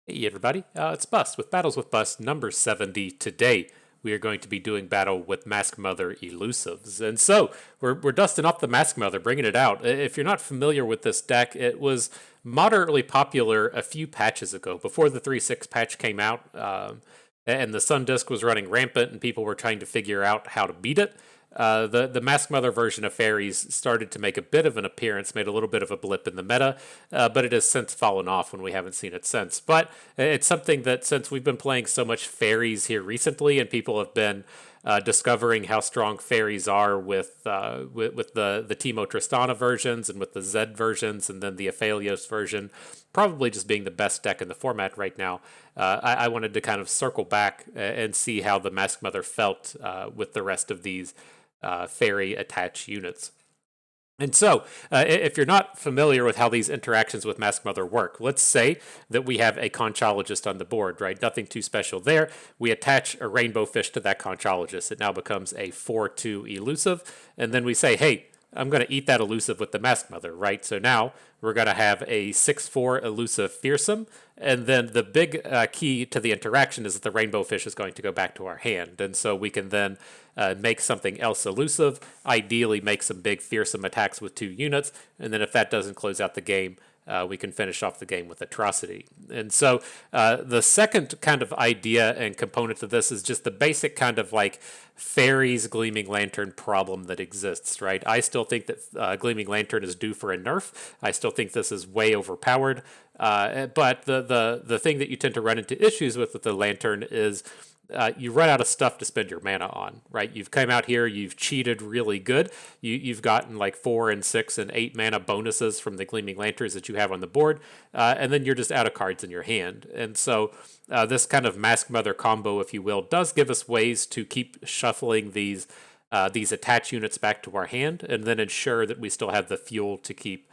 Hey everybody, it's Bust with Battles with Bust number 70. Today we are going to be doing battle with Mask Mother Elusives. And so we're dusting up the Mask Mother, bringing it out. If you're not familiar with this deck, it was moderately popular a few patches ago, before the 3.6 patch came out, and the Sun Disk was running rampant and people were trying to figure out how to beat it. The Mask Mother version of Faeries started to make a bit of an appearance, made a little bit of a blip in the meta, but it has since fallen off when we haven't seen it since. But it's something that since we've been playing so much Faeries here recently, and people have been discovering how strong Faeries are with the Teemo Tristana versions and with the Zed versions, and then the Aphelios version, probably just being the best deck in the format right now. I wanted to kind of circle back and see how the Mask Mother felt with the rest of these fairy attached units. And so, if you're not familiar with how these interactions with Mask Mother work, let's say that we have a conchologist on the board, right? Nothing too special there. We attach a rainbow fish to that conchologist. It now becomes a 4/2 elusive. And then we say, hey, I'm going to eat that elusive with the Mask Mother, right? So now we're going to have a 6/4 elusive fearsome. And then the big key to the interaction is that the rainbow fish is going to go back to our hand. And so we can then make something else elusive, ideally make some big fearsome attacks with 2 units. And then if that doesn't close out the game, we can finish off the game with atrocity. And so the second kind of idea and component to this is just the basic kind of like Fairies Gleaming Lantern problem that exists, right? I still think that Gleaming Lantern is due for a nerf. I still think this is way overpowered. But the thing that you tend to run into issues with the Lantern is you run out of stuff to spend your mana on, right? You've come out here, you've cheated really good. You've gotten like 4 and 6 and 8 mana bonuses from the Gleaming Lanterns that you have on the board, and then you're just out of cards in your hand. And so this kind of Mask Mother combo, if you will, does give us ways to keep shuffling these attach units back to our hand, and then ensure that we still have the fuel to keep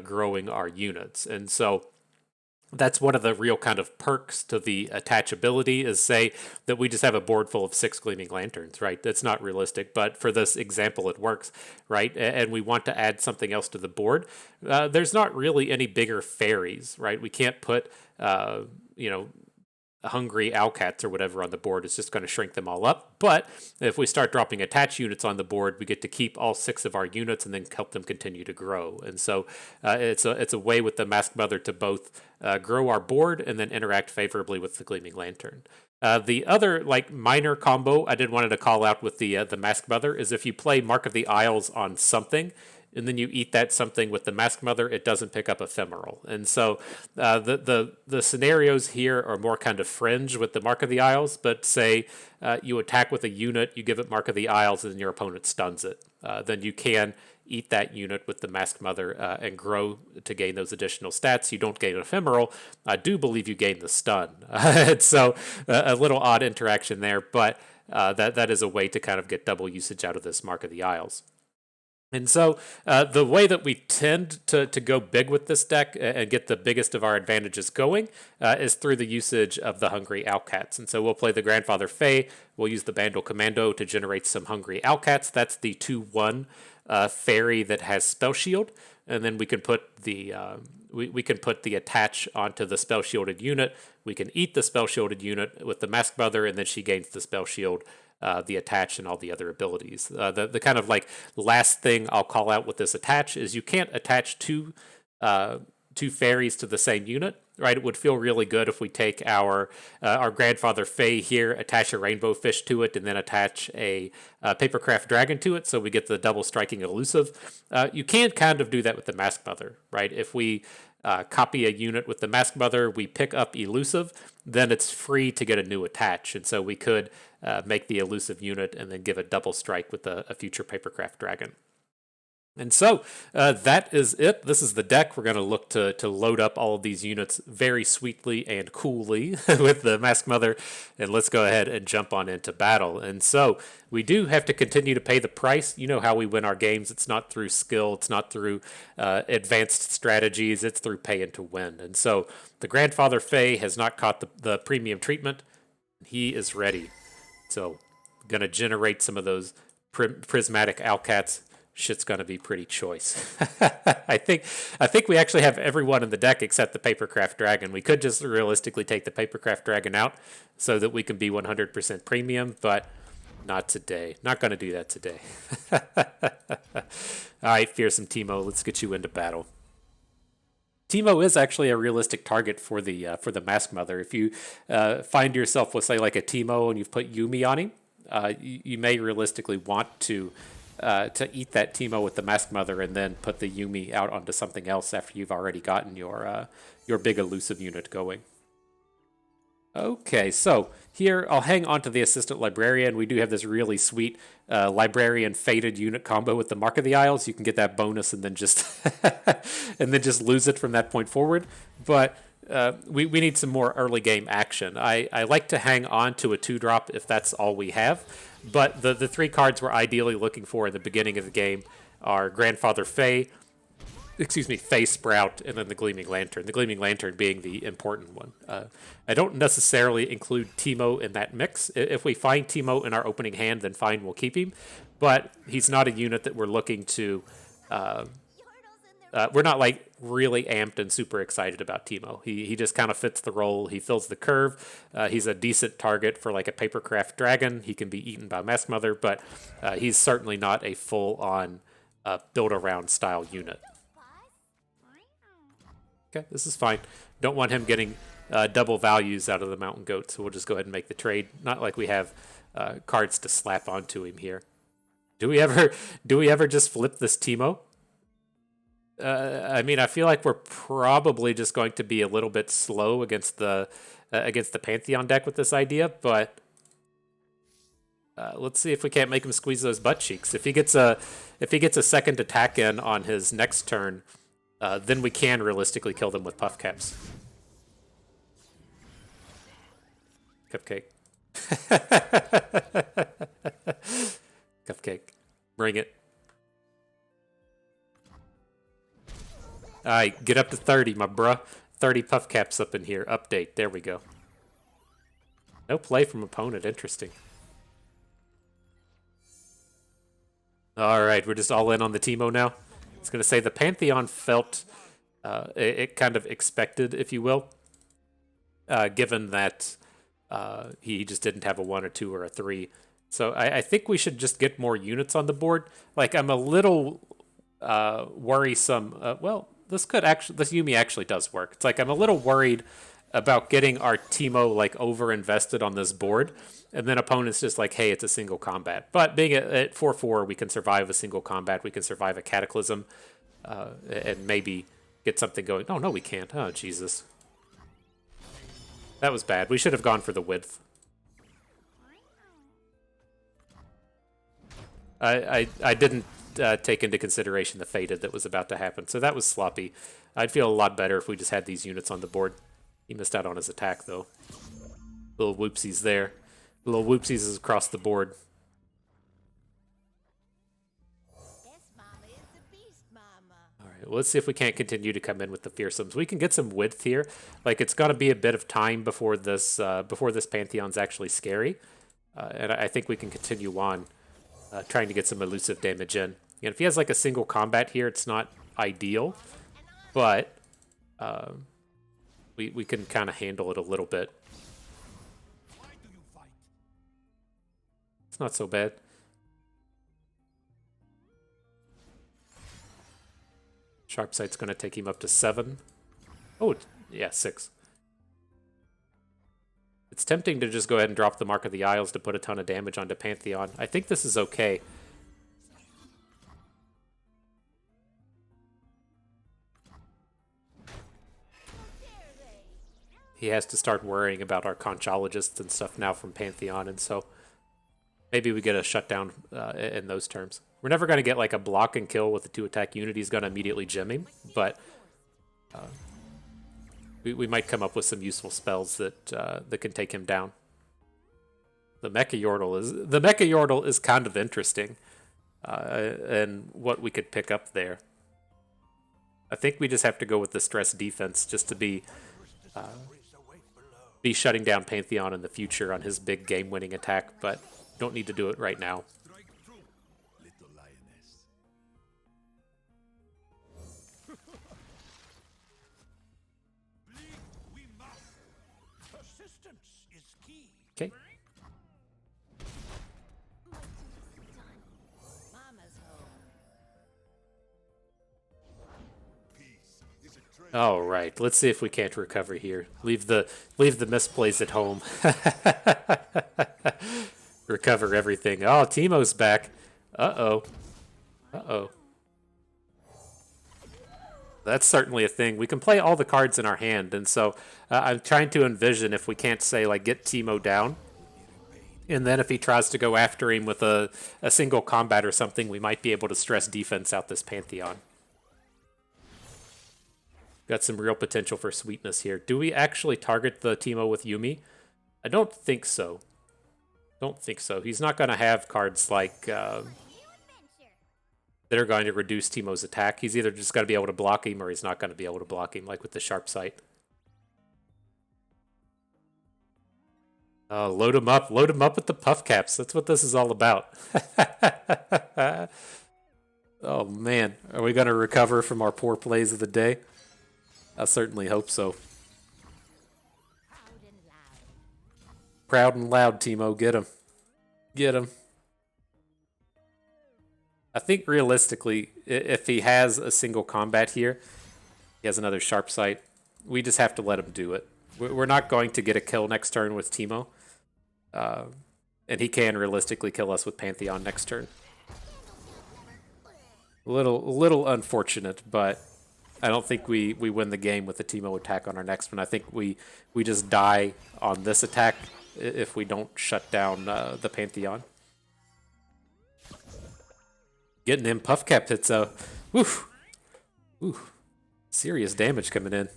growing our units. And so that's one of the real kind of perks to the attachability is say that we just have a board full of 6 gleaming lanterns, right? That's not realistic, but for this example, it works, right? And we want to add something else to the board. There's not really any bigger fairies, right? We can't put, you know, hungry owlcats or whatever on the board. It's just going to shrink them all up. But if we start dropping attach units on the board, we get to keep all 6 of our units and then help them continue to grow. And so it's a way with the Mask Mother to both grow our board and then interact favorably with the Gleaming Lantern. The other like minor combo I did wanted to call out with the Mask Mother is if you play Mark of the Isles on something, and then you eat that something with the Mask Mother, it doesn't pick up ephemeral. And so the scenarios here are more kind of fringe with the Mark of the Isles, but say you attack with a unit, you give it Mark of the Isles, and your opponent stuns it. Then you can eat that unit with the Mask Mother and grow to gain those additional stats. You don't gain ephemeral. I do believe you gain the stun. And so a little odd interaction there, but that is a way to kind of get double usage out of this Mark of the Isles. And so the way that we tend to go big with this deck and get the biggest of our advantages going is through the usage of the Hungry Owlcats. And so we'll play the Grandfather Fae. We'll use the Bandle Commando to generate some Hungry Owlcats. That's the 2/1 fairy that has Spell Shield. And then we can put the we can put the attach onto the spell shielded unit. We can eat the spell shielded unit with the Mask Mother, and then she gains the spell shield, the attach, and all the other abilities. The kind of like last thing I'll call out with this attach is you can't attach two fairies to the same unit. Right, it would feel really good if we take our Grandfather Fae here, attach a rainbow fish to it, and then attach a papercraft dragon to it, so we get the double striking elusive. You can kind of do that with the Mask Mother, right? If we copy a unit with the Mask Mother, we pick up elusive, then it's free to get a new attach, and so we could make the elusive unit and then give a double strike with a future papercraft dragon. And so that is it. This is the deck. We're going to look to load up all of these units very sweetly and coolly with the Mask Mother. And let's go ahead and jump on into battle. And so we do have to continue to pay the price. You know how we win our games. It's not through skill. It's not through advanced strategies. It's through paying to win. And so the Grandfather Fae has not caught the premium treatment. He is ready. So going to generate some of those prismatic Owlcats. shit's gonna be pretty choice. I think we actually have everyone in the deck except the Papercraft Dragon. We could just realistically take the Papercraft Dragon out so that we can be 100% premium, but not today. Not gonna do that today. All right, fearsome Teemo, let's get you into battle. Teemo is actually a realistic target for the Mask Mother. If you find yourself with, say, like a Teemo and you've put Yuumi on him, you may realistically want to eat that Teemo with the Mask Mother and then put the Yuumi out onto something else after you've already gotten your big elusive unit going. Okay, so here I'll hang on to the Assistant Librarian. We do have this really sweet Librarian Fated unit combo with the Mark of the Isles. You can get that bonus and then just and then just lose it from that point forward. But we need some more early game action. I like to hang on to a 2-drop if that's all we have. But the 3 cards we're ideally looking for in the beginning of the game are Grandfather Fae, Fae Sprout, and then the Gleaming Lantern. The Gleaming Lantern being the important one. I don't necessarily include Teemo in that mix. If we find Teemo in our opening hand, then fine, we'll keep him. But he's not a unit that we're looking to... we're not like really amped and super excited about Teemo. He just kind of fits the role. He fills the curve. He's a decent target for like a Papercraft Dragon. He can be eaten by Mask Mother, but he's certainly not a full-on build-around style unit. Okay, this is fine. Don't want him getting double values out of the Mountain Goat, so we'll just go ahead and make the trade. Not like we have cards to slap onto him here. Do we ever just flip this Teemo? I mean, I feel like we're probably just going to be a little bit slow against the Pantheon deck with this idea, but let's see if we can't make him squeeze those butt cheeks. If he gets a second attack in on his next turn, then we can realistically kill them with Puff Caps. Cupcake. Cupcake. Bring it. Alright, get up to 30, my bruh. 30 Puff Caps up in here. Update. There we go. No play from opponent. Interesting. Alright, we're just all in on the Teemo now. I was going to say the Pantheon felt it kind of expected, if you will, given that he just didn't have a 1 or 2 or a 3. So I think we should just get more units on the board. Like, I'm a little worrisome. Well, this Yuumi actually does work. It's like I'm a little worried about getting our Teemo like over invested on this board, and then opponents just like, hey, it's a single combat. But being at 4/4, we can survive a single combat. We can survive a Cataclysm, and maybe get something going. Oh no, we can't. Oh Jesus, that was bad. We should have gone for the width. I didn't take into consideration the Fated that was about to happen, so that was sloppy. I'd feel a lot better if we just had these units on the board. He missed out on his attack, though. Little whoopsies there. Little whoopsies across the board. Alright, well, let's see if we can't continue to come in with the fearsomes. We can get some width here. Like, it's got to be a bit of time before this Pantheon's actually scary. And I think we can continue on trying to get some elusive damage in. And if he has, like, a single combat here, it's not ideal. But... We can kind of handle it a little bit. It's not so bad. Sharpsight's going to take him up to 7. Oh, yeah, 6. It's tempting to just go ahead and drop the Mark of the Isles to put a ton of damage onto Pantheon. I think this is okay. He has to start worrying about our Conchologists and stuff now from Pantheon, and so maybe we get a shutdown in those terms. We're never going to get like a block and kill with the 2-attack unit. He's going to immediately gem him, but we might come up with some useful spells that can take him down. The Mecha Yordle is kind of interesting, and what we could pick up there. I think we just have to go with the stress defense just to be shutting down Pantheon in the future on his big game-winning attack, but don't need to do it right now. Okay. All right, let's see if we can't recover here. Leave the misplays at home. Recover everything. Oh, Teemo's back. Uh-oh. Uh-oh. That's certainly a thing. We can play all the cards in our hand, and so I'm trying to envision if we can't say, like, get Teemo down, and then if he tries to go after him with a single combat or something, we might be able to stress defense out this Pantheon. Got some real potential for sweetness here. Do we actually target the Teemo with Yuumi? I don't think so. Don't think so. He's not going to have cards like that are going to reduce Teemo's attack. He's either just going to be able to block him or he's not going to be able to block him, like with the Sharp Sight. Load him up. Load him up with the puff caps. That's what this is all about. Oh, man. Are we going to recover from our poor plays of the day? I certainly hope so. Proud and loud, Teemo. Get him. Get him. I think realistically, if he has a single combat here, he has another Sharp Sight, we just have to let him do it. We're not going to get a kill next turn with Teemo. And he can realistically kill us with Pantheon next turn. A little unfortunate, but I don't think we win the game with the Teemo attack on our next one. I think we just die on this attack if we don't shut down the Pantheon. Getting him puff cap hits out. Woof. Ooh. Serious damage coming in.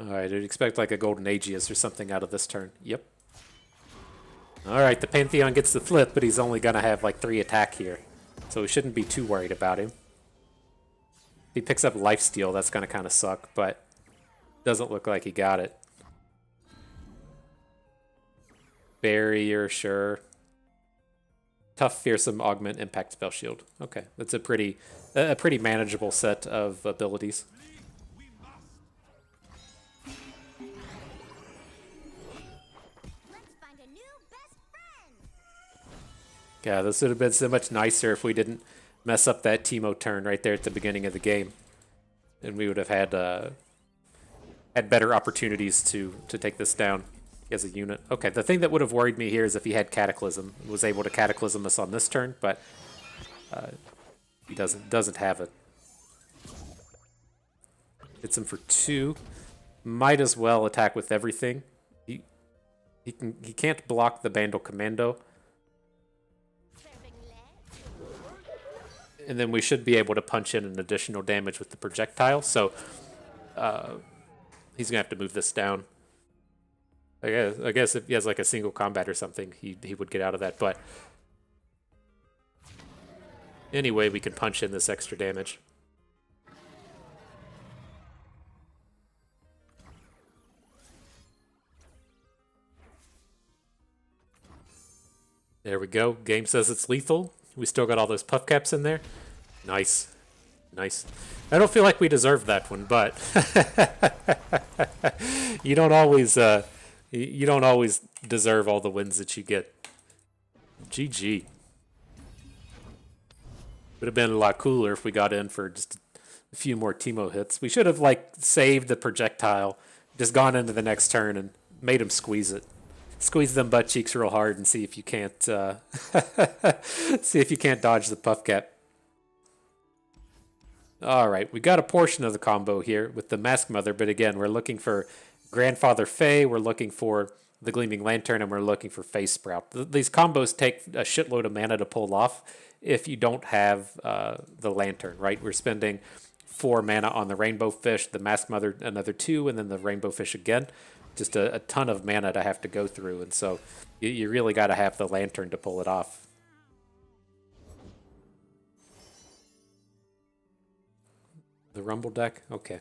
Alright, I'd expect like a Golden Aegis or something out of this turn. Yep. Alright, the Pantheon gets the flip, but he's only going to have like 3 attack here. So we shouldn't be too worried about him. If he picks up Lifesteal, that's going to kind of suck, but doesn't look like he got it. Barrier, sure. Tough, Fearsome, Augment, Impact, Spell Shield. Okay, that's a pretty manageable set of abilities. Yeah, this would have been so much nicer if we didn't mess up that Teemo turn right there at the beginning of the game. And we would have had better opportunities to take this down as a unit. Okay, the thing that would have worried me here is if he had Cataclysm, was able to Cataclysm us on this turn, but he doesn't have it. Hits him for 2. Might as well attack with everything. He can't block the Bandle Commando. And then we should be able to punch in an additional damage with the projectile. So he's going to have to move this down. I guess if he has like a single combat or something, he would get out of that. But anyway, we can punch in this extra damage. There we go. Game says it's lethal. We still got all those puff caps in there. Nice. Nice. I don't feel like we deserved that one, but you don't always deserve all the wins that you get. GG. Would have been a lot cooler if we got in for just a few more Teemo hits. We should have like saved the projectile, just gone into the next turn and made him squeeze it. Squeeze them butt cheeks real hard and see if you can't dodge the puff cap. All right, we got a portion of the combo here with the Mask Mother, but again, we're looking for Grandfather Fae, we're looking for the Gleaming Lantern, and we're looking for Face Sprout. These combos take a shitload of mana to pull off if you don't have the Lantern, right? We're spending 4 mana on the Rainbow Fish, the Mask Mother another 2, and then the Rainbow Fish again. Just a ton of mana to have to go through, and so you really got to have the Lantern to pull it off. The Rumble deck? Okay.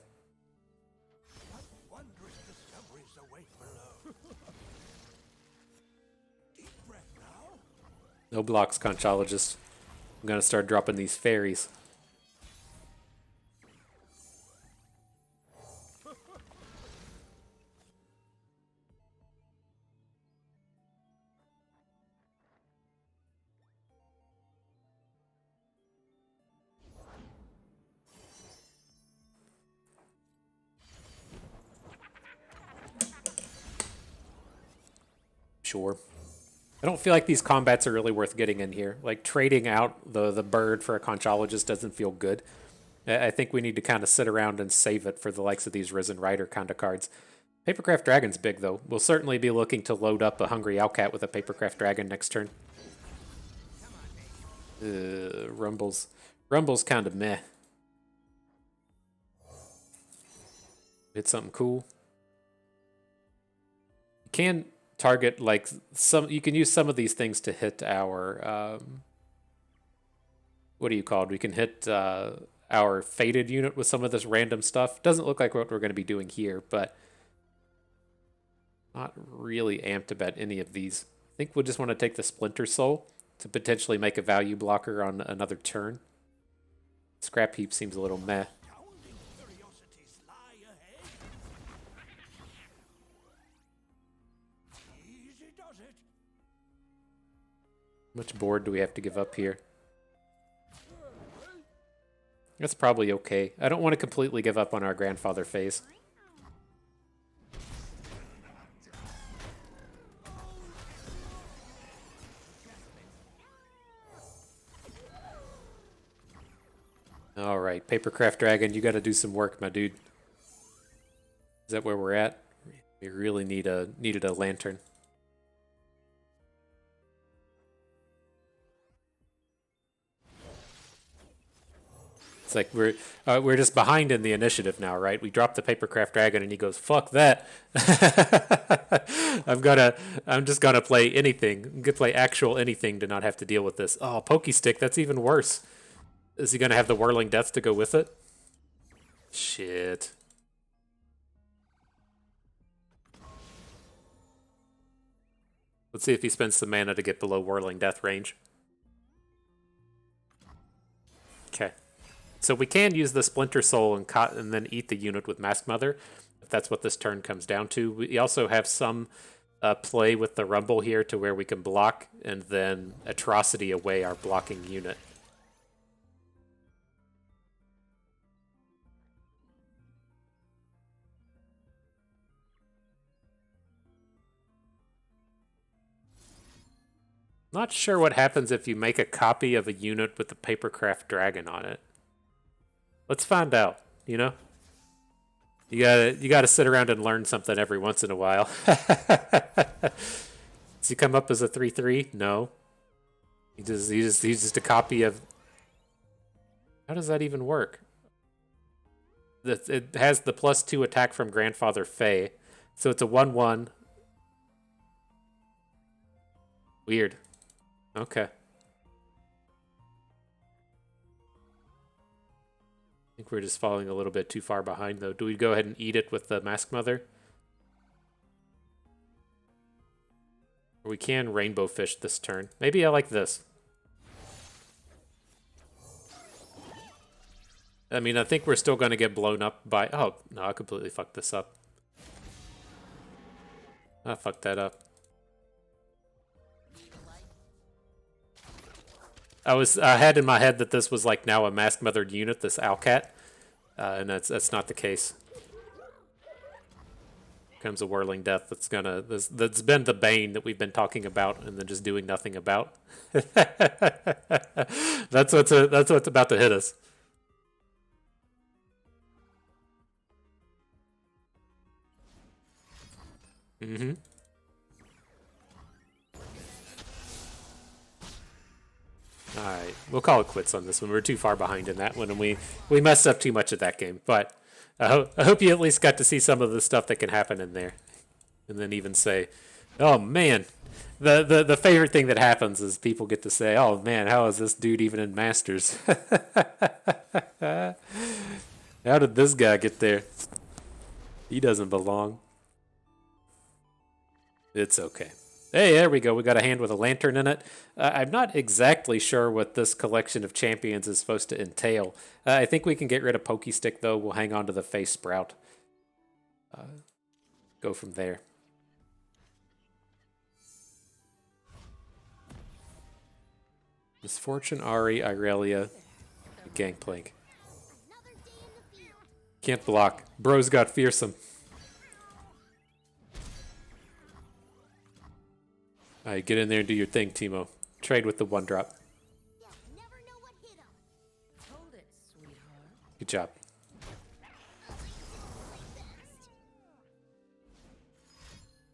No blocks, Conchologist. I'm gonna start dropping these fairies. Sure. I don't feel like these combats are really worth getting in here. Like, trading out the bird for a Conchologist doesn't feel good. I think we need to kind of sit around and save it for the likes of these Risen Rider kind of cards. Papercraft Dragon's big, though. We'll certainly be looking to load up a Hungry Owlcat with a Papercraft Dragon next turn. Rumble's kind of meh. Hit something cool. You can target, like, you can use some of these things to hit our, what are you called? We can hit our Fated unit with some of this random stuff. Doesn't look like what we're going to be doing here, but not really amped about any of these. I think we'll just want to take the Splinter Soul to potentially make a value blocker on another turn. Scrap Heap seems a little meh. How much board do we have to give up here? That's probably okay. I don't want to completely give up on our grandfather phase. Alright, Papercraft Dragon, you gotta do some work, my dude. Is that where we're at? We really needed a lantern. It's like we're just behind in the initiative now, right? We dropped the Papercraft Dragon and he goes, "Fuck that." I'm just gonna play anything. I'm gonna play actual anything to not have to deal with this. Oh, Pokey Stick, that's even worse. Is he gonna have the Whirling Death to go with it? Shit. Let's see if he spends some mana to get below Whirling Death range. Okay. So we can use the Splinter Soul and then eat the unit with Mask Mother, if that's what this turn comes down to. We also have some play with the Rumble here to where we can block and then Atrocity away our blocking unit. Not sure what happens if you make a copy of a unit with the Papercraft Dragon on it. Let's find out, you know? You gotta sit around and learn something every once in a while. Does he come up as a 3/3? No. He's just a copy of. How does that even work? It has the +2 attack from Grandfather Fae, so it's a 1/1. Weird. Okay. I think we're just falling a little bit too far behind, though. Do we go ahead and eat it with the Mask Mother? Or we can Rainbow Fish this turn. Maybe I like this. I mean, I think we're still going to get blown up by... Oh, no, I completely fucked this up. I fucked that up. I had in my head that this was like now a Mask Mothered unit, this Owlcat, and that's not the case. Comes a Whirling Death that's been the bane that we've been talking about and then just doing nothing about. That's what's about to hit us. Mm-hmm. Alright, we'll call it quits on this one. We're too far behind in that one, and we messed up too much of that game. But I hope you at least got to see some of the stuff that can happen in there. And then even say, oh man, the favorite thing that happens is people get to say, oh man, how is this dude even in Masters? How did this guy get there? He doesn't belong. It's okay. Hey, there we go. We got a hand with a lantern in it. I'm not exactly sure what this collection of champions is supposed to entail. I think we can get rid of Pokestick, though. We'll hang on to the Face Sprout. Go from there. Misfortune, Ari, Irelia, Gangplank. Can't block. Bro's got fearsome. Alright, get in there and do your thing, Teemo. Trade with the 1-drop. Good job.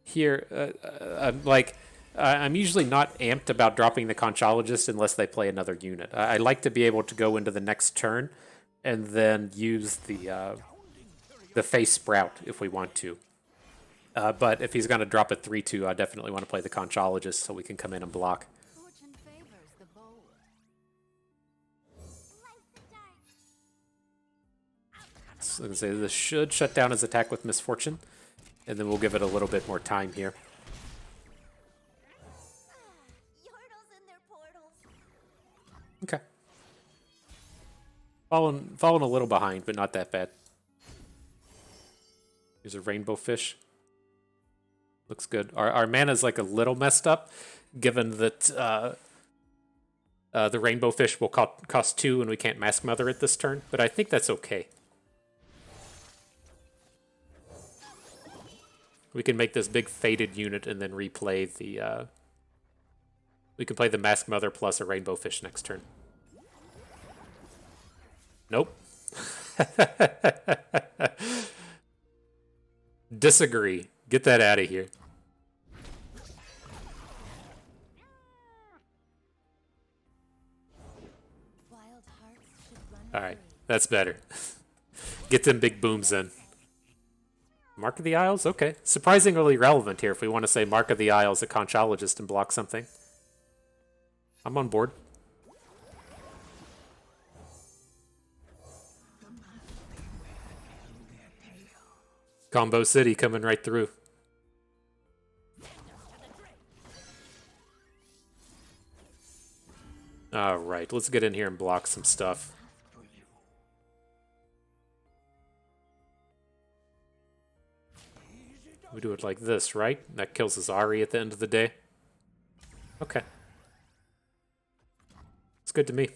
Here, I'm usually not amped about dropping the Conchologist unless they play another unit. I like to be able to go into the next turn and then use the Face Sprout if we want to. But if he's going to drop a 3-2, I definitely want to play the Conchologist so we can come in and block. So I'm going to say this should shut down his attack with Misfortune, and then we'll give it a little bit more time here. Okay. Falling a little behind, but not that bad. Here's a Rainbow Fish. Looks good. Our mana's like a little messed up, given that the Rainbow Fish will cost 2 and we can't Mask Mother it this turn, but I think that's okay. We can make this big faded unit and then replay the... we can play the Mask Mother plus a Rainbow Fish next turn. Nope. Disagree. Get that out of here. Alright, that's better. Get them big booms in. Mark of the Isles? Okay. Surprisingly relevant here if we want to say Mark of the Isles, a Conchologist, and block something. I'm on board. Combo City coming right through. Alright, let's get in here and block some stuff. We do it like this, right? That kills his Ari at the end of the day. Okay. It's good to me.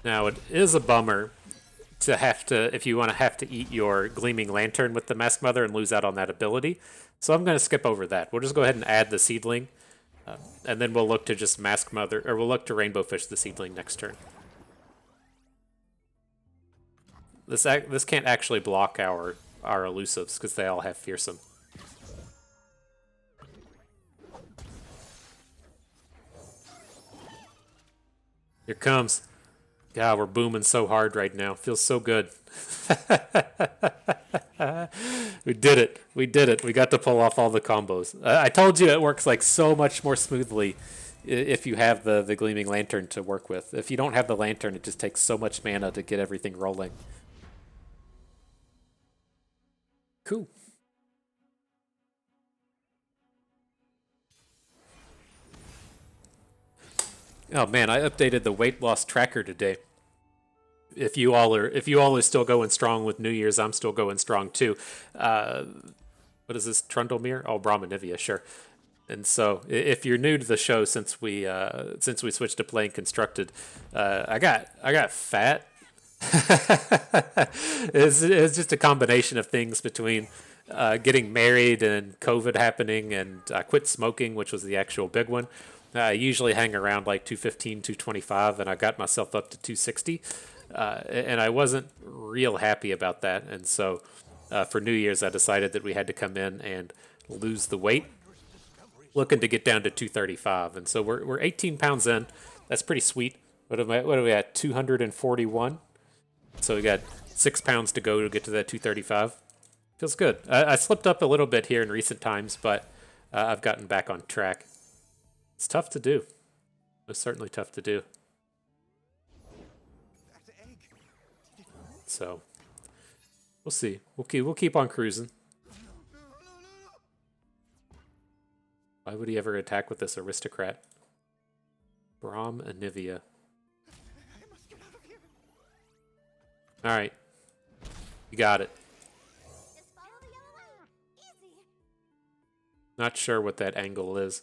Now, it is a bummer to have to, if you want to have to eat your Gleaming Lantern with the Mask Mother and lose out on that ability. So I'm going to skip over that. We'll just go ahead and add the Seedling, and then we'll look to just Mask Mother, or we'll look to Rainbow Fish the Seedling next turn. This can't actually block our elusives because they all have fearsome. Here comes. God, we're booming so hard right now. Feels so good. We did it. We did it. We got to pull off all the combos. I told you it works like so much more smoothly if you have the Gleaming Lantern to work with. If you don't have the Lantern, it just takes so much mana to get everything rolling. Cool. Oh man, I updated the weight loss tracker today. If you all are still going strong with New Year's, I'm still going strong too. What is this? Trundlemere? Oh, Brahmanivia, sure. And so, if you're new to the show, since we switched to playing constructed, I got fat. It's just a combination of things between getting married and COVID happening, and I quit smoking, which was the actual big one. I usually hang around like 215, 225, and I got myself up to 260, and I wasn't real happy about that. And so for New Year's, I decided that we had to come in and lose the weight, looking to get down to 235. And so we're 18 pounds in. That's pretty sweet. What are we at? 241. So we got 6 pounds to go to get to that 235. Feels good. I slipped up a little bit here in recent times, but I've gotten back on track. It's tough to do. It's certainly tough to do. So we'll see. We'll keep on cruising. Why would he ever attack with this aristocrat? Braum Anivia. Alright. You got it. Not sure what that angle is.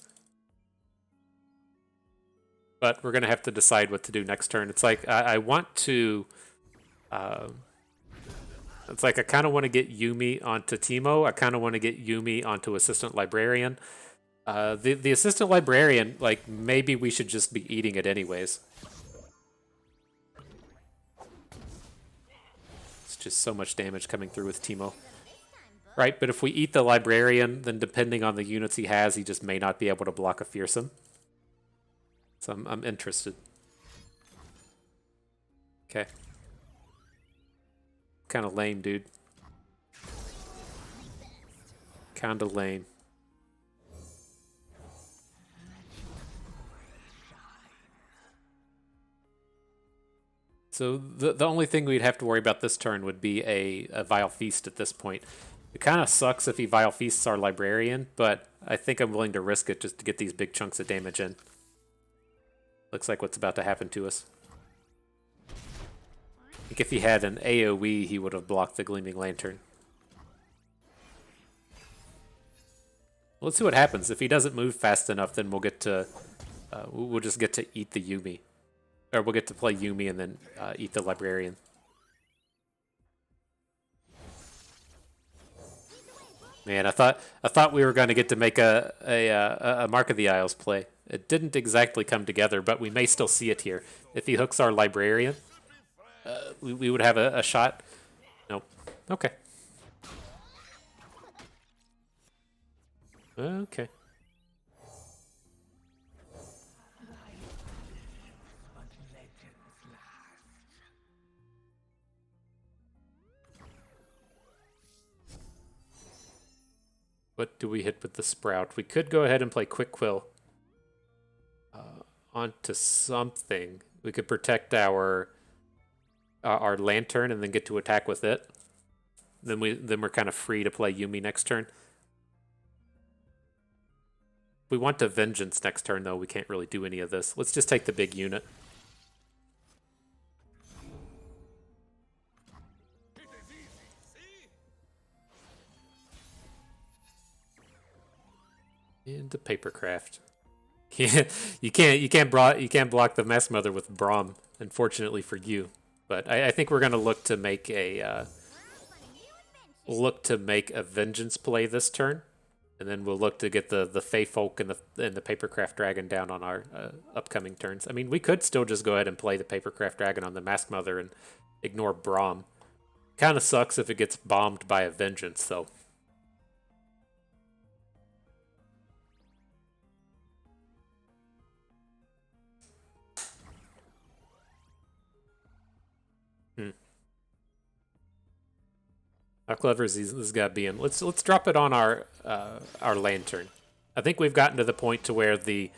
But we're going to have to decide what to do next turn. It's like, I want to... it's like I kind of want to get Yuumi onto Teemo. I kind of want to get Yuumi onto Assistant Librarian. The Assistant Librarian, like, maybe we should just be eating it anyways. It's just so much damage coming through with Teemo. Right, but if we eat the Librarian, then depending on the units he has, he just may not be able to block a Fearsome. So I'm interested. Okay. Kind of lame, dude. Kind of lame. So the only thing we'd have to worry about this turn would be a Vile Feast at this point. It kind of sucks if he Vile Feasts our Librarian, but I think I'm willing to risk it just to get these big chunks of damage in. Looks like what's about to happen to us. I think if he had an AoE, he would have blocked the Gleaming Lantern. Let's see what happens. If he doesn't move fast enough, then we'll get to... we'll just get to eat the Yuumi. Or we'll get to play Yuumi and then eat the Librarian. Man, I thought we were going to get to make a Mark of the Isles play. It didn't exactly come together, but we may still see it here. If he hooks our Librarian, we would have a shot. Nope. Okay. Okay. What do we hit with the Sprout? We could go ahead and play Quick Quill onto something. We could protect our Lantern and then get to attack with it. Then we're kind of free to play Yuumi next turn. If we want to Vengeance next turn, though, we can't really do any of this. Let's just take the big unit. Into Papercraft. You can't block the Mask Mother with Braum, unfortunately for you. But I think we're gonna look to make a Vengeance play this turn, and then we'll look to get the Fey Folk and the Papercraft Dragon down on our upcoming turns. I mean, we could still just go ahead and play the Papercraft Dragon on the Mask Mother and ignore Braum. Kind of sucks if it gets bombed by a Vengeance, though. How clever is this guy being? Let's drop it on our Lantern. I think we've gotten to the point to where the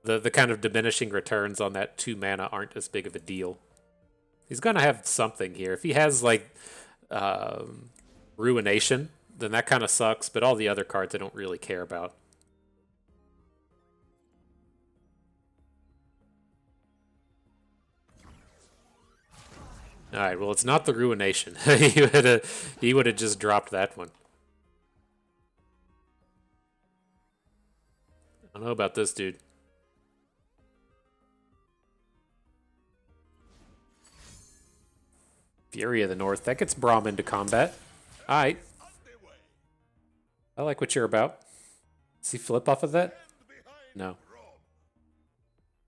kind of diminishing returns on that 2 mana aren't as big of a deal. He's gonna have something here. If he has like Ruination, then that kind of sucks. But all the other cards I don't really care about. All right, well, it's not the Ruination. he would have just dropped that one. I don't know about this dude. Fury of the North. That gets Braum into combat. All right. I like what you're about. Does he flip off of that? No.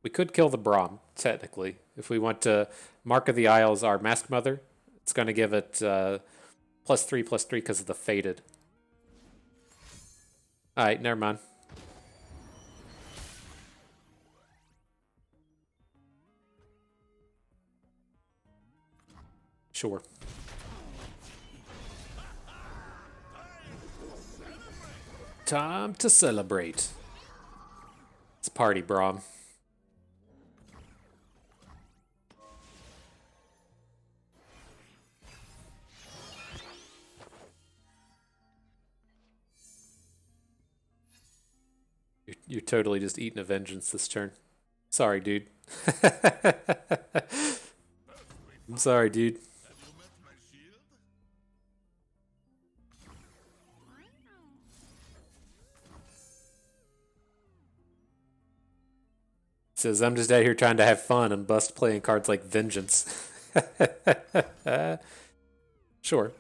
We could kill the Braum, technically. If we want to Mark of the Isles our Mask Mother, it's going to give it +3/+3 because of the Faded. Alright, never mind. Sure. Time to celebrate. It's party, Braum. you're totally just eating a vengeance this turn. Sorry, dude. I'm sorry, dude. Says I'm just out here trying to have fun and bust playing cards like Vengeance. Sure.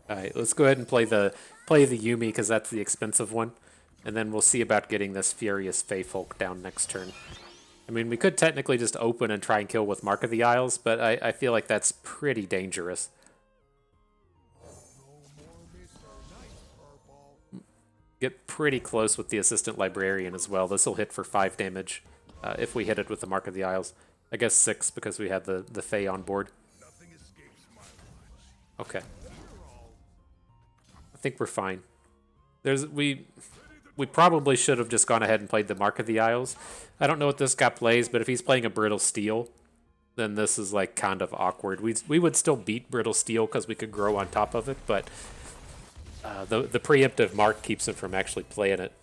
All right, let's go ahead and play the Yuumi because that's the expensive one, and then we'll see about getting this Furious Feyfolk down next turn. I mean, we could technically just open and try and kill with Mark of the Isles, but I feel like that's pretty dangerous. Get pretty close with the Assistant Librarian as well. This will hit for 5 damage if we hit it with the Mark of the Isles. I guess 6 because we had the Fae on board. Okay. I think we're fine. We probably should have just gone ahead and played the Mark of the Isles. I don't know what this guy plays, but if he's playing a Brittle Steel, then this is like kind of awkward. We would still beat Brittle Steel because we could grow on top of it, but the preemptive Mark keeps him from actually playing it.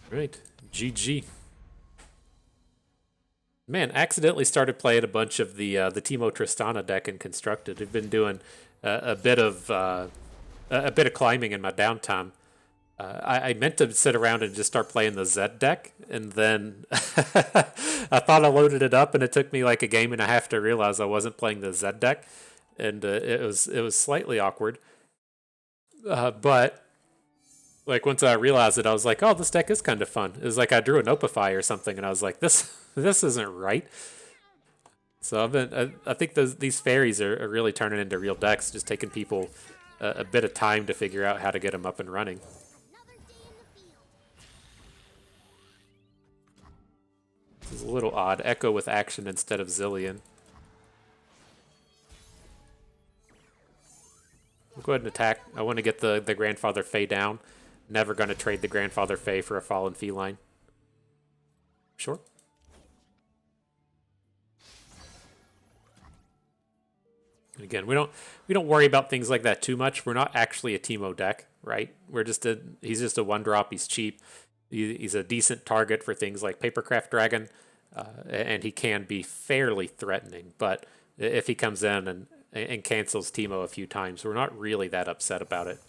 Right, GG. Man, accidentally started playing a bunch of the Teemo Tristana deck in Constructed. I've been doing a bit of climbing in my downtime. I meant to sit around and just start playing the Zed deck, and then I thought I loaded it up, and it took me like a game and a half to realize I wasn't playing the Zed deck, and it was slightly awkward. But like once I realized it, I was like, oh, this deck is kind of fun. It was like I drew an Opify or something, and I was like, this isn't right. So I think these Faeries are really turning into real decks, just taking people a bit of time to figure out how to get them up and running. This is a little odd. Echo with action instead of Zillion. We'll go ahead and attack. I want to get the Grandfather Fae down. Never going to trade the Grandfather Fae for a Fallen Feline. Sure. And again, we don't worry about things like that too much. We're not actually a Teemo deck, right? He's just a 1-drop. He's cheap. He's a decent target for things like Papercraft Dragon, and he can be fairly threatening. But if he comes in and cancels Teemo a few times, we're not really that upset about it.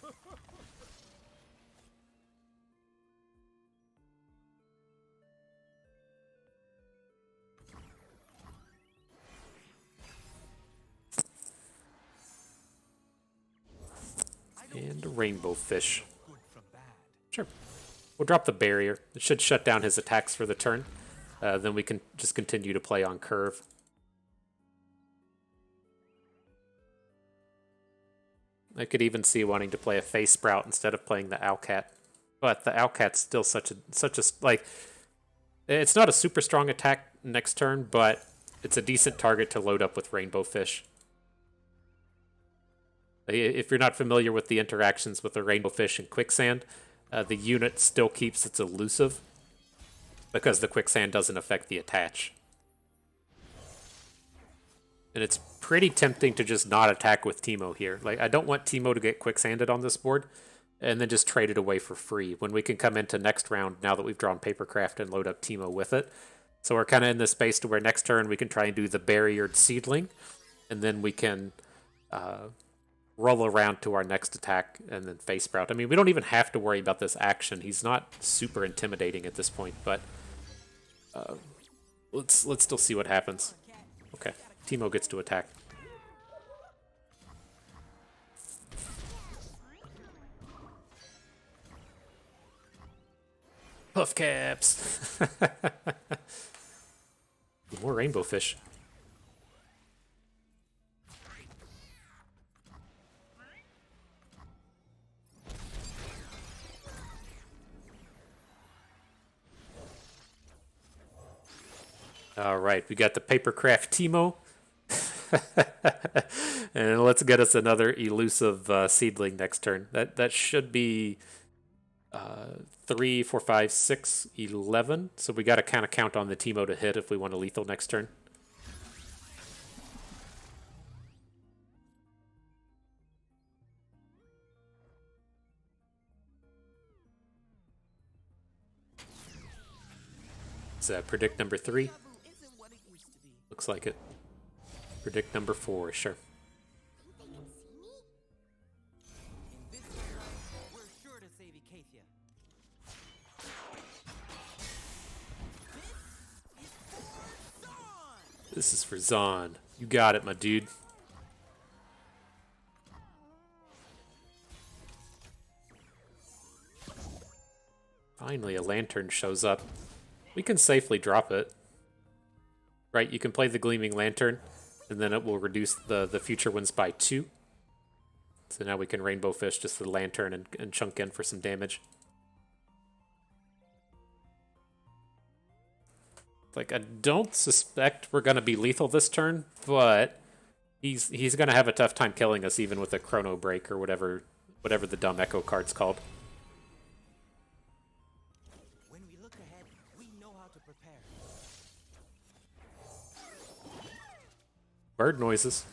And Rainbow Fish. Sure. We'll drop the barrier. It should shut down his attacks for the turn. Then we can just continue to play on curve. I could even see wanting to play a Face Sprout instead of playing the Owlcat. But the Owlcat's still such a like, it's not a super strong attack next turn, but it's a decent target to load up with Rainbow Fish. If you're not familiar with the interactions with the Rainbow Fish and Quicksand, the unit still keeps its elusive because the Quicksand doesn't affect the attach. And it's pretty tempting to just not attack with Teemo here. Like, I don't want Teemo to get Quicksanded on this board and then just trade it away for free when we can come into next round now that we've drawn Papercraft and load up Teemo with it. So we're kind of in this space to where next turn we can try and do the Barriered Seedling, and then we can roll around to our next attack and then Face Sprout. I mean, we don't even have to worry about this action. He's not super intimidating at this point, but let's still see what happens. Okay, Teemo gets to attack. Puff caps. More Rainbow Fish. All right, we got the Papercraft Teemo. And let's get us another elusive seedling next turn. That should be 3, 4, 5, 6, 11. So we got to kind of count on the Teemo to hit if we want a lethal next turn. Predict number 3. Looks like it. Predict number 4, sure. This is for Zon. You got it, my dude. Finally, a lantern shows up. We can safely drop it. Right, you can play the Gleaming Lantern, and then it will reduce the future ones by 2. So now we can Rainbow Fish just the Lantern and chunk in for some damage. Like, I don't suspect we're going to be lethal this turn, but he's going to have a tough time killing us even with a Chrono Break or whatever the dumb Echo card's called. When we look ahead, we know how to prepare. Bird noises.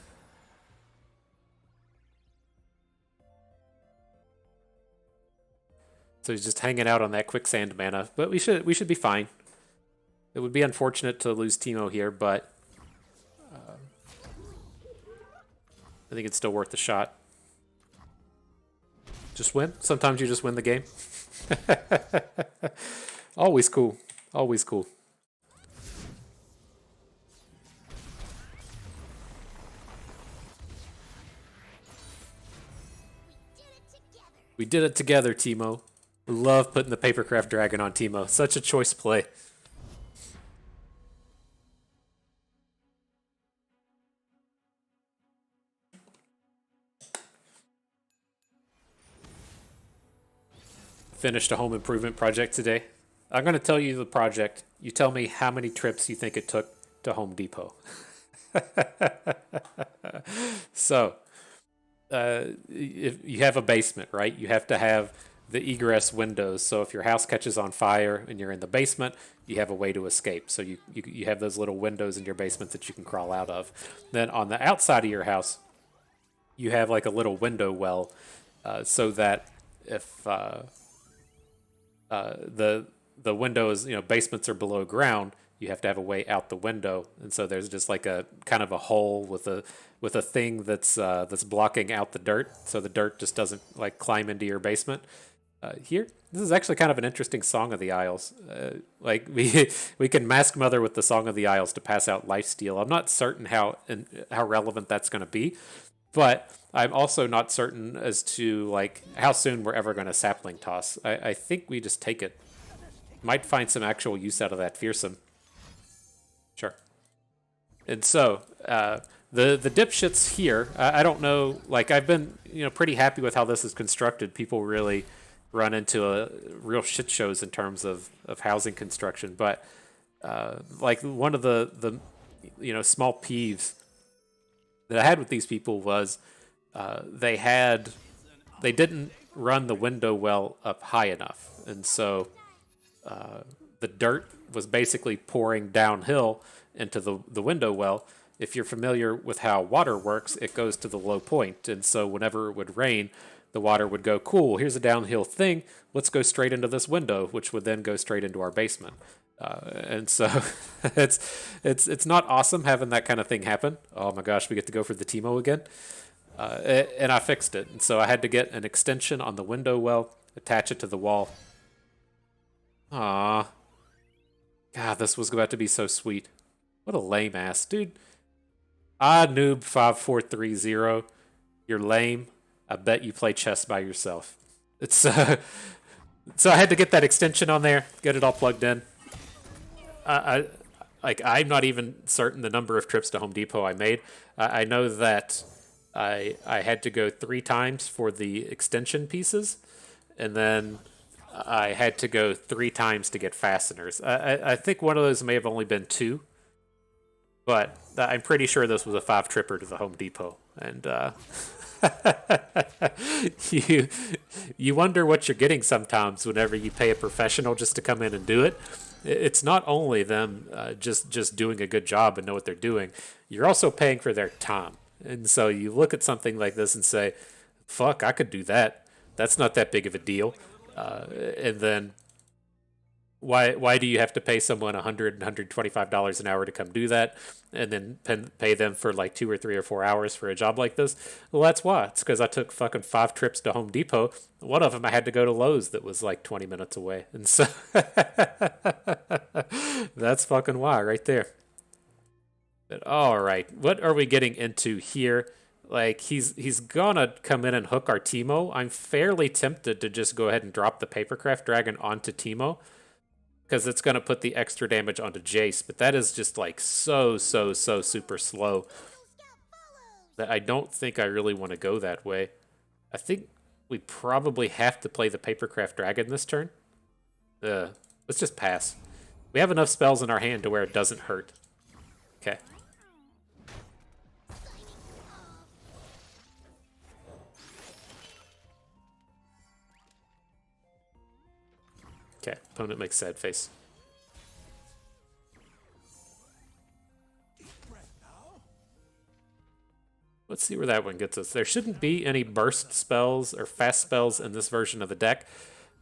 So he's just hanging out on that quicksand mana, but we should be fine. It would be unfortunate to lose Teemo here, but I think it's still worth the shot. Just win. Sometimes you just win the game. Always cool. Always cool. We did it together, Teemo. Love putting the Papercraft Dragon on Teemo. Such a choice play. Finished a home improvement project today. I'm going to tell you the project. You tell me how many trips you think it took to Home Depot. So, if you have a basement, right? You have to have the egress windows. So if your house catches on fire and you're in the basement, you have a way to escape. So you have those little windows in your basement that you can crawl out of. Then on the outside of your house, you have like a little window well, so that if the windows, basements are below ground, you have to have a way out the window, and so there's just like a kind of a hole with a thing that's blocking out the dirt, so the dirt just doesn't like climb into your basement. Here, this is actually kind of an interesting Song of the Isles. Like we can Mask Mother with the Song of the Isles to pass out Lifesteal. I'm not certain how relevant that's going to be, but I'm also not certain as to like how soon we're ever going to sapling toss. I think we just take it. Might find some actual use out of that fearsome. Sure. And so the dipshits here, I don't know. Like I've been pretty happy with how this is constructed. People really run into a real shit shows in terms of housing construction, but like one of the small peeves that I had with these people was they didn't run the window well up high enough, and so the dirt was basically pouring downhill into the window well. If you're familiar with how water works, it goes to the low point, and so whenever it would rain, the water would go, cool, here's a downhill thing, let's go straight into this window, which would then go straight into our basement. And so it's not awesome having that kind of thing happen. Oh my gosh, we get to go for the Teemo again. And I fixed it. And so I had to get an extension on the window well, attach it to the wall. Aww. God, this was about to be so sweet. What a lame ass, dude. Noob 5430. You're lame. I bet you play chess by yourself. It's so I had to get that extension on there, get it all plugged in. I'm not even certain the number of trips to Home Depot I made. I know that I had to go 3 times for the extension pieces, and then I had to go 3 times to get fasteners. I think one of those may have only been 2, but I'm pretty sure this was a 5-tripper to the Home Depot. And you you wonder what you're getting sometimes whenever you pay a professional just to come in and do it. It's not only them just doing a good job and know what they're doing. You're also paying for their time. And so you look at something like this and say, "Fuck, I could do that. That's not that big of a deal." And then why do you have to pay someone $125 an hour to come do that, and then pay them for like 2 or 3 or 4 hours for a job like this? Well, that's why. It's because I took fucking 5 trips to Home Depot. One of them I had to go to Lowe's that was like 20 minutes away, and so that's fucking why right there. But all right, what are we getting into here? Like he's gonna come in and hook our Teemo. I'm fairly tempted to just go ahead and drop the Papercraft Dragon onto Teemo, because it's going to put the extra damage onto Jace, but that is just like so super slow that I don't think I really want to go that way. I think we probably have to play the Papercraft Dragon this turn. Let's just pass. We have enough spells in our hand to where it doesn't hurt. Okay. Okay, opponent makes sad face. Let's see where that one gets us. There shouldn't be any burst spells or fast spells in this version of the deck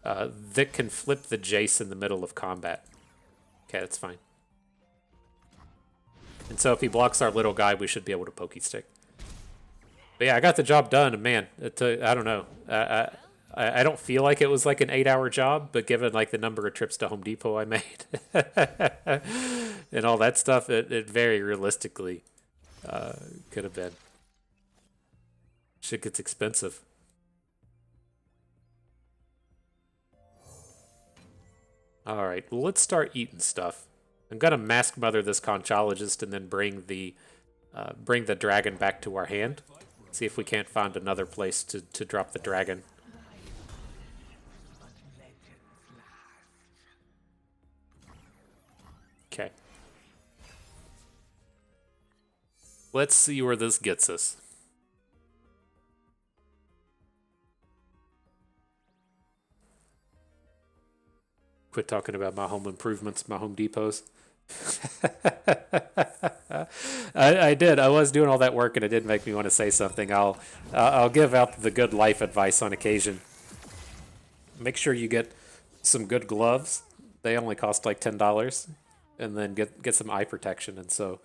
that can flip the Jace in the middle of combat. Okay, that's fine. And so if he blocks our little guy, we should be able to pokey stick. But yeah, I got the job done, and man, I don't know. I don't feel like it was like an 8-hour job, but given like the number of trips to Home Depot I made and all that stuff, it very realistically could have been. Shit gets expensive. All right, well, let's start eating stuff. I'm gonna Mask Mother this Conchologist and then bring the dragon back to our hand. See if we can't find another place to drop the dragon. Okay. Let's see where this gets us. Quit talking about my home improvements, my Home Depots. I did. I was doing all that work, and it did make me want to say something. I'll give out the good life advice on occasion. Make sure you get some good gloves. They only cost like $10, and then get some eye protection, and so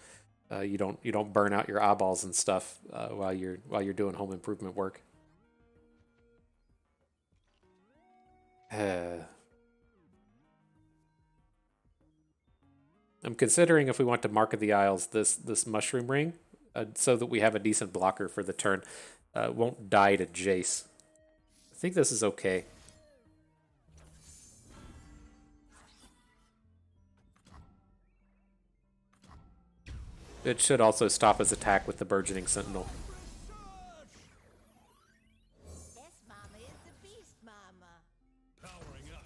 you don't burn out your eyeballs and stuff while you're doing home improvement work. I'm considering if we want to Mark of the Isles this Mushroom Ring so that we have a decent blocker for the turn. Won't die to Jace. I think this is okay. It should also stop his attack with the Burgeoning Sentinel. Yes, Mama is the beast, Mama. Powering up.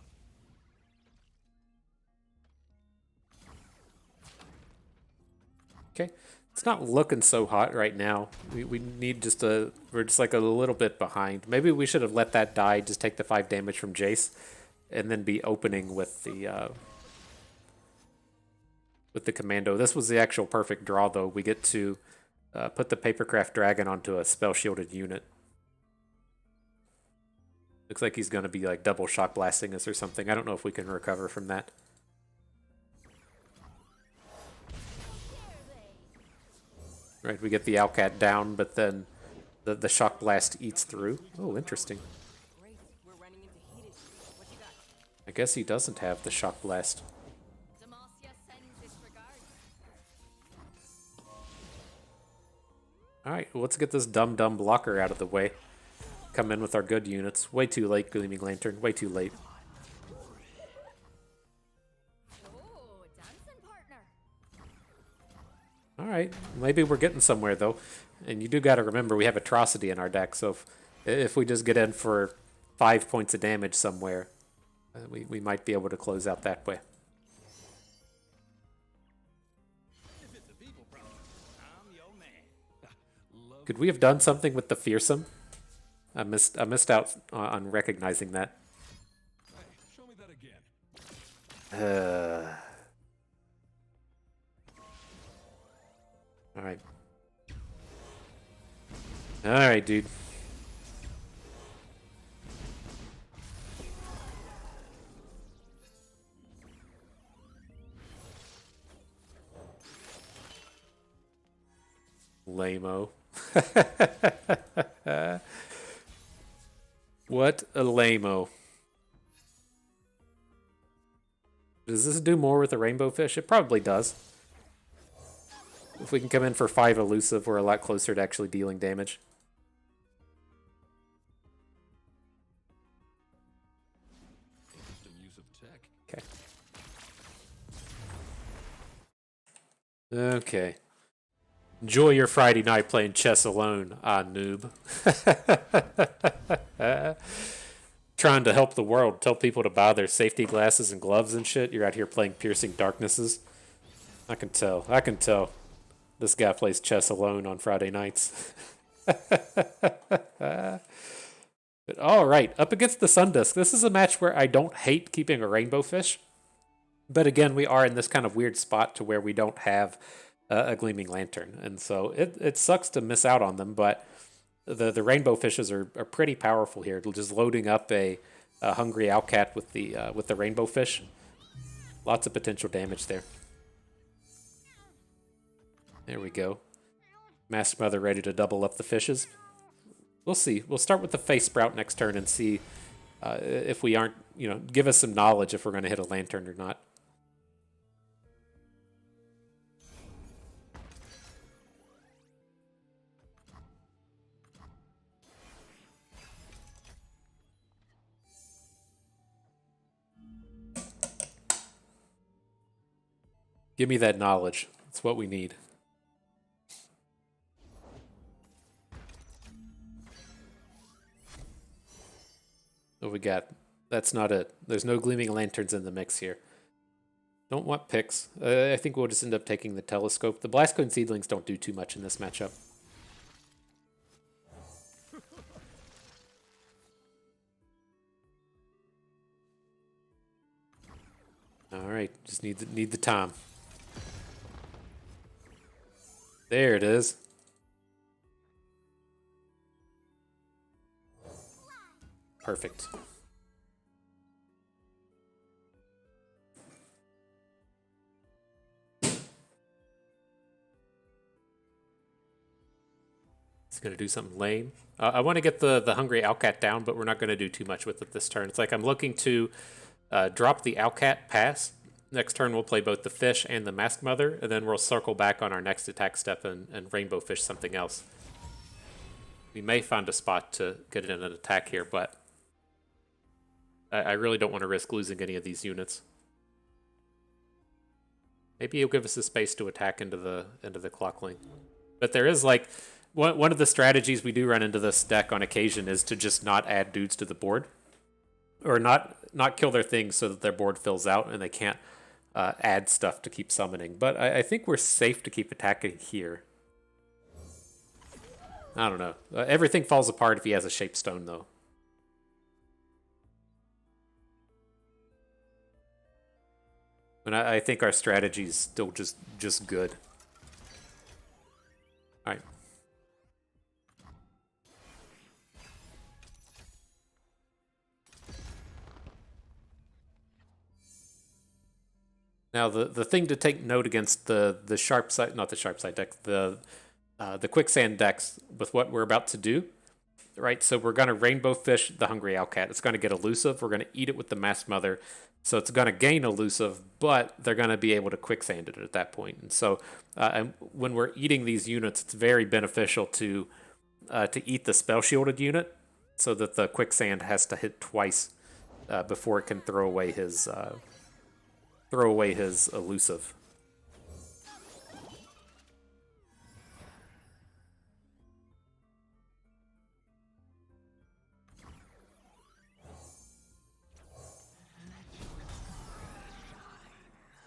Okay, it's not looking so hot right now. We need we're just like a little bit behind. Maybe we should have let that die, just take the 5 damage from Jace, and then be opening with the commando. This was the actual perfect draw, though. We get to put the Papercraft Dragon onto a spell shielded unit. Looks like he's going to be like double shock blasting us or something. I don't know if we can recover from that. Right, we get the Owlcat down, but then the shock blast eats through. Oh, interesting. Great, we're running into heat issues. What you got? I guess he doesn't have the shock blast. Demacia sends his regards. Alright, well, let's get this dumb blocker out of the way. Come in with our good units. Way too late, Gleaming Lantern. Way too late. Oh, dancing partner. Alright, maybe we're getting somewhere, though. And you do got to remember, we have Atrocity in our deck, so if we just get in for 5 points of damage somewhere, we might be able to close out that way. Could we have done something with the fearsome? I missed out on recognizing that. Hey, show me that again. All right. All right, dude. Lame-o. What a lame-o. Does this do more with the rainbow fish? It probably does. If we can come in for 5 elusive, we're a lot closer to actually dealing damage. Interesting use of tech. Okay. Okay. Enjoy your Friday night playing chess alone, noob. Trying to help the world, tell people to buy their safety glasses and gloves and shit. You're out here playing Piercing Darknesses. I can tell. I can tell. This guy plays chess alone on Friday nights. But all right, up against the Sundisk. This is a match where I don't hate keeping a rainbow fish. But again, we are in this kind of weird spot to where we don't have a gleaming lantern. And so it sucks to miss out on them, but the rainbow fishes are pretty powerful here. Just loading up a hungry owlcat with the rainbow fish. Lots of potential damage there. There we go. Masked Mother ready to double up the fishes. We'll see. We'll start with the face sprout next turn and see if we aren't, give us some knowledge if we're going to hit a lantern or not. Give me that knowledge. That's what we need. What we got? That's not it. There's no gleaming lanterns in the mix here. Don't want picks. I think we'll just end up taking the telescope. The Blastcone Seedlings don't do too much in this matchup. All right, just need the time. There it is. Perfect. It's going to do something lame. I want to get the hungry owlcat down, but we're not going to do too much with it this turn. It's like I'm looking to drop the owlcat pass. Next turn we'll play both the fish and the Masked Mother, and then we'll circle back on our next attack step and rainbow fish something else. We may find a spot to get in an attack here, but I really don't want to risk losing any of these units. Maybe he'll give us the space to attack into the clock link. But there is like one of the strategies we do run into this deck on occasion is to just not add dudes to the board, or not kill their things so that their board fills out and they can't add stuff to keep summoning. But I think we're safe to keep attacking here. I don't know. Everything falls apart if he has a Shape Stone, though. And I think our strategy is still just good. All right. Now the thing to take note against the sharp side, not the sharp side deck, the quicksand decks with what we're about to do, right? So we're going to rainbow fish the hungry owlcat. It's going to get elusive. We're going to eat it with the Masked Mother. So it's going to gain elusive, but they're going to be able to quicksand it at that point. And so and when we're eating these units, it's very beneficial to eat the spell shielded unit so that the quicksand has to hit twice before it can throw away his elusive.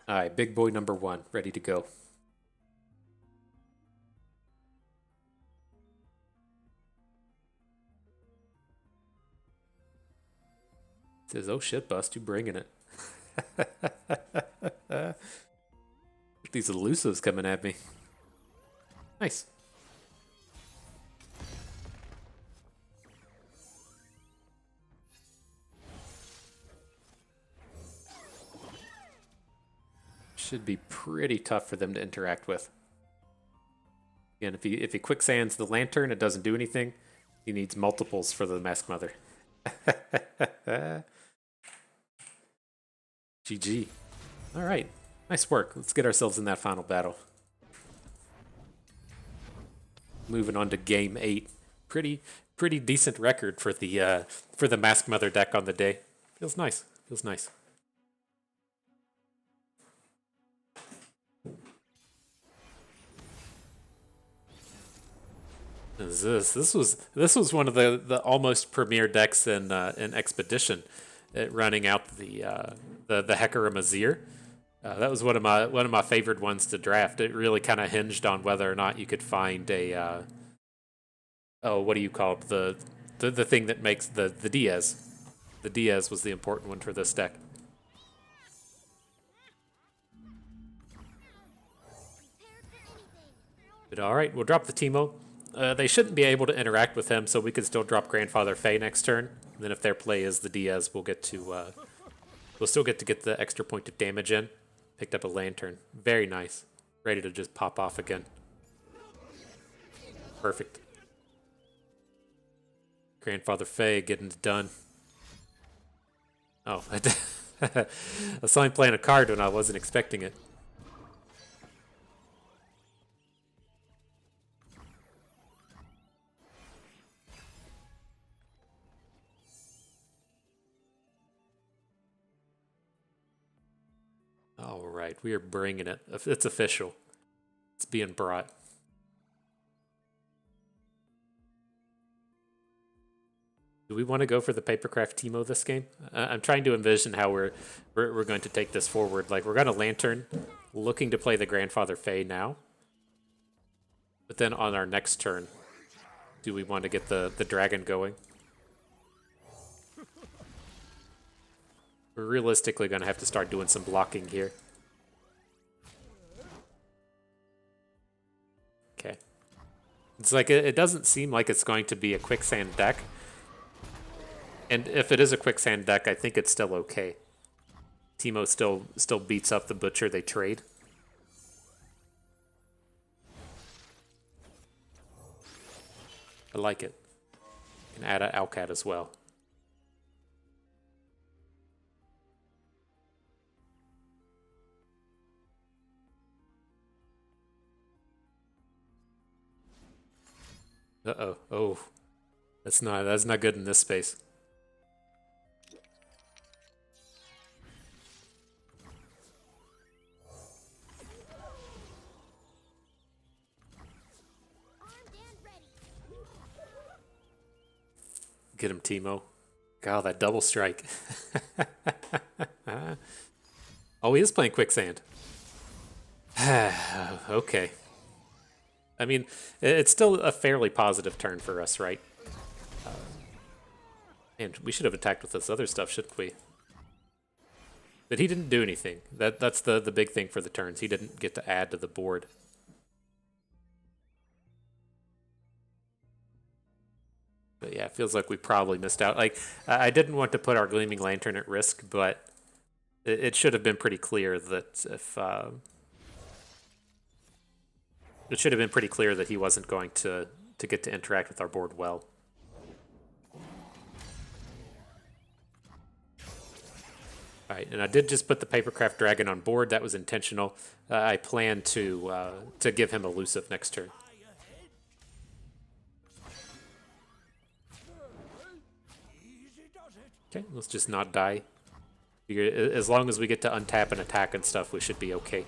All right, big boy number 1, ready to go. Says, oh shit, Bust, you bringing it. These elusives coming at me. Nice. Should be pretty tough for them to interact with. Again, if he quicksands the lantern, it doesn't do anything. He needs multiples for the Mask Mother. GG. All right, nice work. Let's get ourselves in that final battle. Moving on to game 8. Pretty decent record for the Mask Mother deck on the day. Feels nice. Feels nice. This was one of the almost premier decks in Expedition, running out the Hecarim Azir. That was one of my favorite ones to draft. It really kind of hinged on whether or not you could find a what do you call it, the thing that makes the Diaz. The Diaz was the important one for this deck. But all right, we'll drop the Teemo. They shouldn't be able to interact with him, so we could still drop Grandfather Fae next turn. And then if their play is the Diaz, we'll still get to get the extra point of damage in. Picked up a lantern. Very nice. Ready to just pop off again. Perfect. Grandfather Fae getting it done. Oh, I saw him playing a card when I wasn't expecting it. All right, we are bringing it. It's official. It's being brought. Do we want to go for the Papercraft Teemo this game? I'm trying to envision how we're going to take this forward. Like, we're going to Lantern, looking to play the Grandfather Fae now. But then on our next turn, do we want to get the dragon going? We're realistically going to have to start doing some blocking here. Okay. It's like, it doesn't seem like it's going to be a quicksand deck. And if it is a quicksand deck, I think it's still okay. Teemo still beats up the Butcher they trade. I like it. You can add an Alcat as well. Uh-oh. Oh. That's not good in this space. Get him, Teemo. God, that double strike. Oh, he is playing Quicksand. Okay. I mean, it's still a fairly positive turn for us, right? And we should have attacked with this other stuff, shouldn't we? But he didn't do anything. That's the big thing for the turns. He didn't get to add to the board. But yeah, it feels like we probably missed out. Like, I didn't want to put our Gleaming Lantern at risk, but it should have been pretty clear that if... it should have been pretty clear that he wasn't going to get to interact with our board well. All right, and I did just put the Papercraft Dragon on board. That was intentional. I plan to give him elusive next turn. Okay, let's just not die. As long as we get to untap and attack and stuff, we should be okay.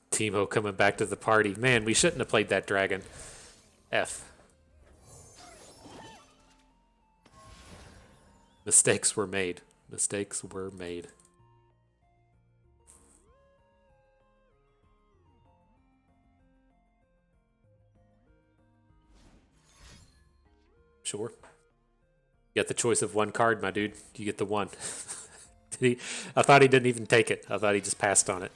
Teemo coming back to the party. Man, we shouldn't have played that dragon. F. Mistakes were made. Mistakes were made. Sure. You got the choice of one card, my dude. You get the one. Did he? I thought he didn't even take it. I thought he just passed on it.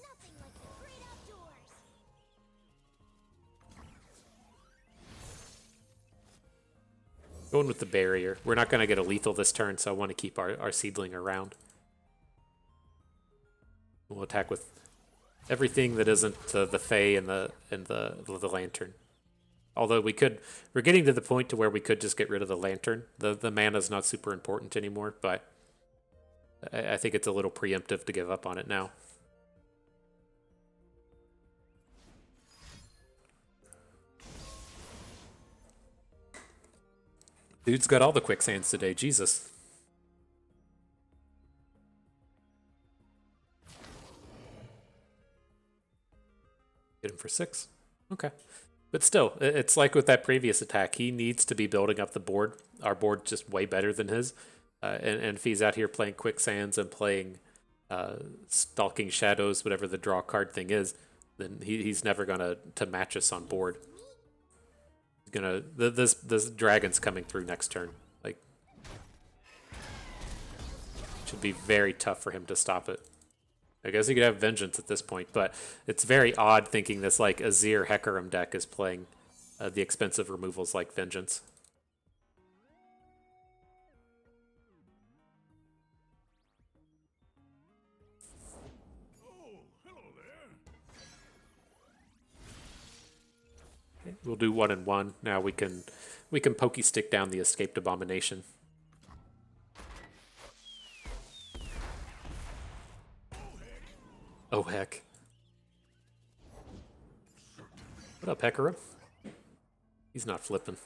Nothing like the great outdoors. Going with the barrier. We're not going to get a lethal this turn, so I want to keep our seedling around. We'll attack with everything that isn't the Fae and the lantern. Although we're getting to the point to where we could just get rid of the lantern. The mana's not super important anymore, but I think it's a little preemptive to give up on it now. Dude's got all the quicksands today, Jesus. Get him for 6. Okay. But still, it's like with that previous attack. He needs to be building up the board. Our board's just way better than his. And if he's out here playing quicksands and playing stalking shadows, whatever the draw card thing is, then he's never gonna to match us on board. He's gonna this dragon's coming through next turn. Like, should be very tough for him to stop it. I guess he could have Vengeance at this point, but it's very odd thinking this like Azir Hecarim deck is playing the expensive removals like Vengeance. Oh, hello there. Okay, we'll do 1 and 1. Now we can pokey stick down the Escaped Abomination. Oh, heck. What up, Hecarim? He's not flipping.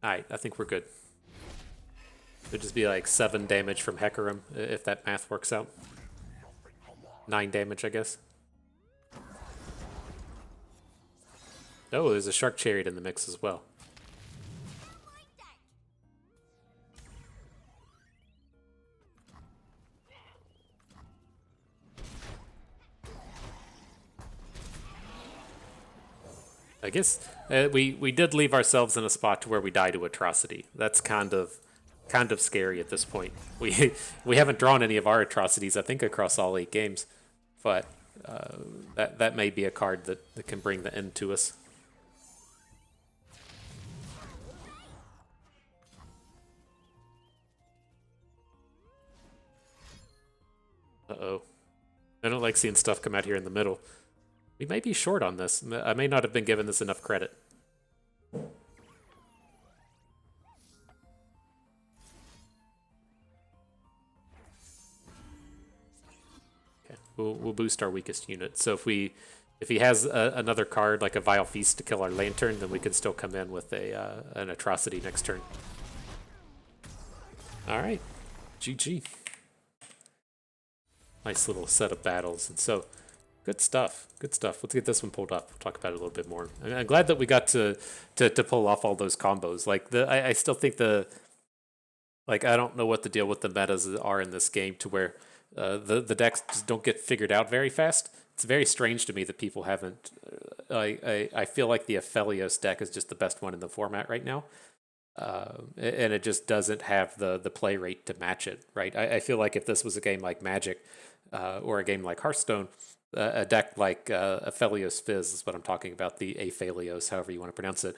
Alright, I think we're good. It'd just be like 7 damage from Hecarim, if that math works out. 9 damage, I guess. Oh, there's a Shark Chariot in the mix as well. I guess we did leave ourselves in a spot to where we die to Atrocity. That's kind of scary at this point. We haven't drawn any of our Atrocities, I think, across all 8 games, but that may be a card that can bring the end to us. Uh-oh. I don't like seeing stuff come out here in the middle. We may be short on this. I may not have been given this enough credit. Okay, we'll boost our weakest unit. So if he has another card like a Vile Feast to kill our Lantern, then we can still come in with an Atrocity next turn. All right, GG. Nice little set of battles, and so. Good stuff. Good stuff. Let's get this one pulled up. We'll talk about it a little bit more. I'm glad that we got to pull off all those combos. Like I still think I don't know what the deal with the metas are in this game to where the decks just don't get figured out very fast. It's very strange to me that people haven't. I feel like the Aphelios deck is just the best one in the format right now. And it just doesn't have the play rate to match it, right? I feel like if this was a game like Magic or a game like Hearthstone, a deck like Aphelios Fizz is what I'm talking about, the Aphelios, however you want to pronounce it,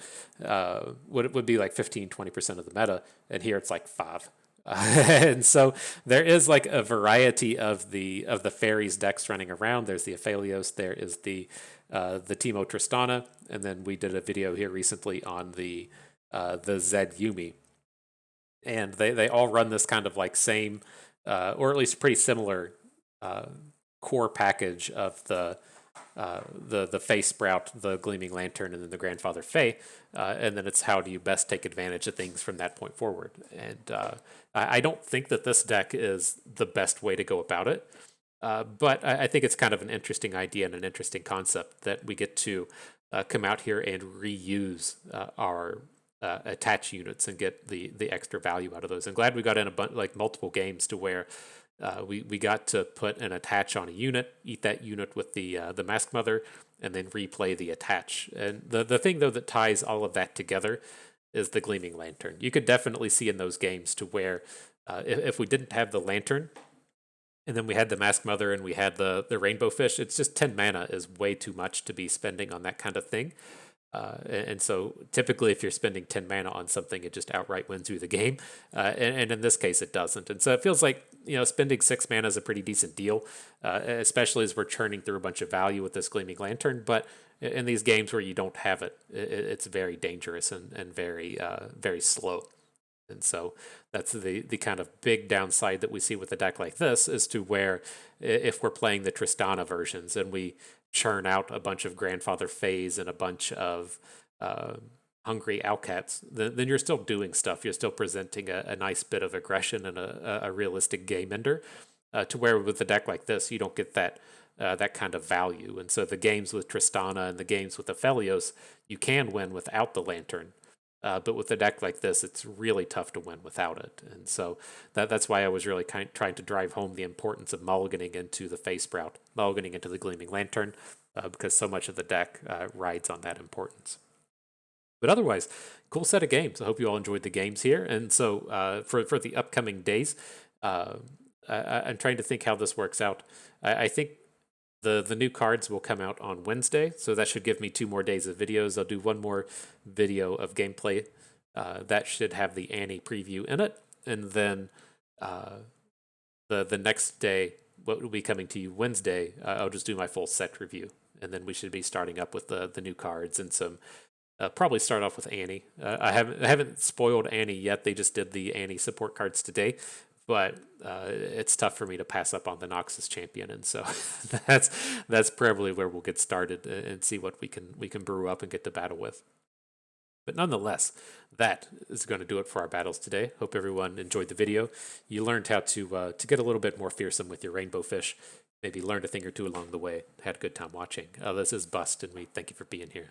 would be like 15-20% of the meta, and here it's like 5. And so there is like a variety of the Faeries decks running around. There's the Aphelios, there is the Teemo Tristana, and then we did a video here recently on the Zed Yuumi. And they all run this kind of like same, or at least pretty similar core package of the Fae Sprout, the Gleaming Lantern, and then the Grandfather Fae, and then it's how do you best take advantage of things from that point forward. And I don't think that this deck is the best way to go about it, but I think it's kind of an interesting idea and an interesting concept that we get to come out here and reuse our attach units and get the extra value out of those. I'm glad we got in like multiple games to where we got to put an attach on a unit, eat that unit with the Mask Mother, and then replay the attach. And the thing though that ties all of that together is the Gleaming Lantern. You could definitely see in those games to where if we didn't have the Lantern, and then we had the Mask Mother and we had the Rainbow Fish, it's just 10 mana is way too much to be spending on that kind of thing. And so typically if you're spending 10 mana on something, it just outright wins you the game. And in this case, it doesn't. And so it feels like, spending 6 mana is a pretty decent deal, especially as we're churning through a bunch of value with this Gleaming Lantern. But in these games where you don't have it, it's very dangerous and very, very slow. And so that's the kind of big downside that we see with a deck like this, as to where if we're playing the Tristana versions and we churn out a bunch of Grandfather Fays and a bunch of Hungry Owlcats, then you're still doing stuff. You're still presenting a nice bit of aggression and a realistic game ender, to where with a deck like this, you don't get that kind of value. And so the games with Tristana and the games with Aphelios, you can win without the Lantern. But with a deck like this, it's really tough to win without it. And so that's why I was really trying to drive home the importance of mulliganing into the Face Sprout, mulliganing into the Gleaming Lantern, because so much of the deck rides on that importance. But otherwise, cool set of games. I hope you all enjoyed the games here. And so for the upcoming days, I'm trying to think how this works out. I think the new cards will come out on Wednesday, so that should give me 2 more days of videos. I'll do 1 more video of gameplay. That should have the Annie preview in it. And then the next day, what will be coming to you Wednesday, I'll just do my full set review. And then we should be starting up with the new cards and some... probably start off with Annie. I haven't spoiled Annie yet. They just did the Annie support cards today. But it's tough for me to pass up on the Noxus champion, and so that's probably where we'll get started and see what we can brew up and get to battle with. But nonetheless, that is going to do it for our battles today. Hope everyone enjoyed the video. You learned how to get a little bit more fearsome with your Rainbow Fish. Maybe learned a thing or two along the way. Had a good time watching. This is Bust, and we thank you for being here.